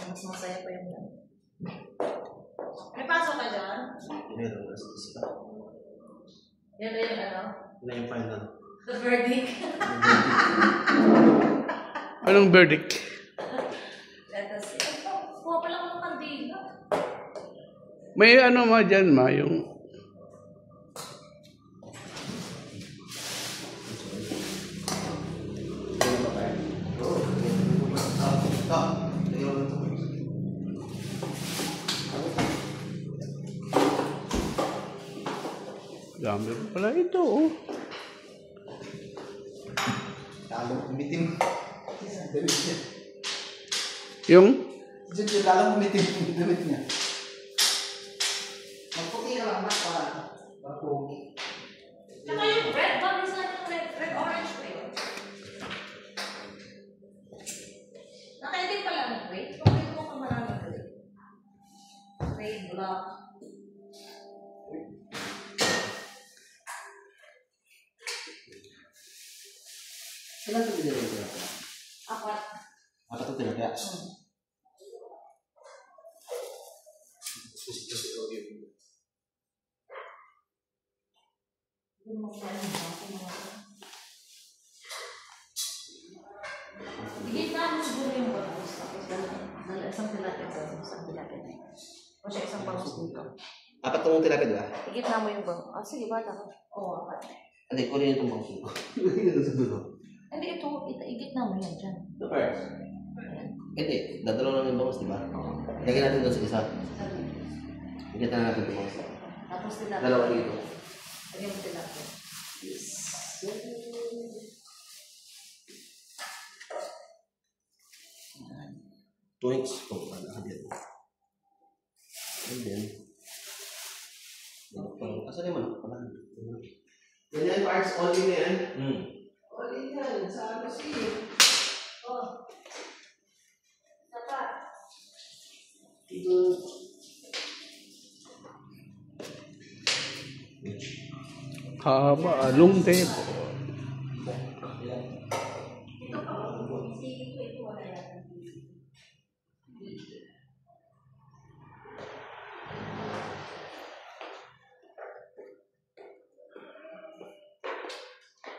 Mas masaya pa yung yan. May pasok ka dyan? Meron na sa isa. Yan na yung ano? Yan na yung final. The verdict. Anong verdict? Let us see. Kuha pala ko ng kandila. May ano ma dyan ma, yung... Dami pala ito, oh. Lalong umitim. Yung? Lalong umitim yung damit niya. Magputi ka lang, para Mapugi. tsaka yung red, bakit sa yung red orange ko yun? Nakaitin pala ng red. Bakit mo ka maraming red? Red, black. Saan ito binili ko? Apat. Apat ito tinagya. Higit na mo siguro yung bangus. Tapos isang tilapia doon. Isang tilapia na yun. O siya isang bangus dito. Apat itong tilapia, di ba? Higit na mo yung bangus. Ah, sige, bata ko. Oo, apat. Hindi, kunin itong bangus ko. Kunin ito sa dulo. Hindi, ito, higit na mo yan dyan. The first. Hindi, dadalo lang yung bangus, di ba? Lagyan natin doon sa isa. Lagyan na natin itong bangus. Tapos tilapia. Dalawa dito. Lagyan mo tilapia. Yes. Points. And then, asan yung manok pala? Yan yan, parts, all in yan. All in yan, sa ano siya. Oh. Sapa. Haba, long table.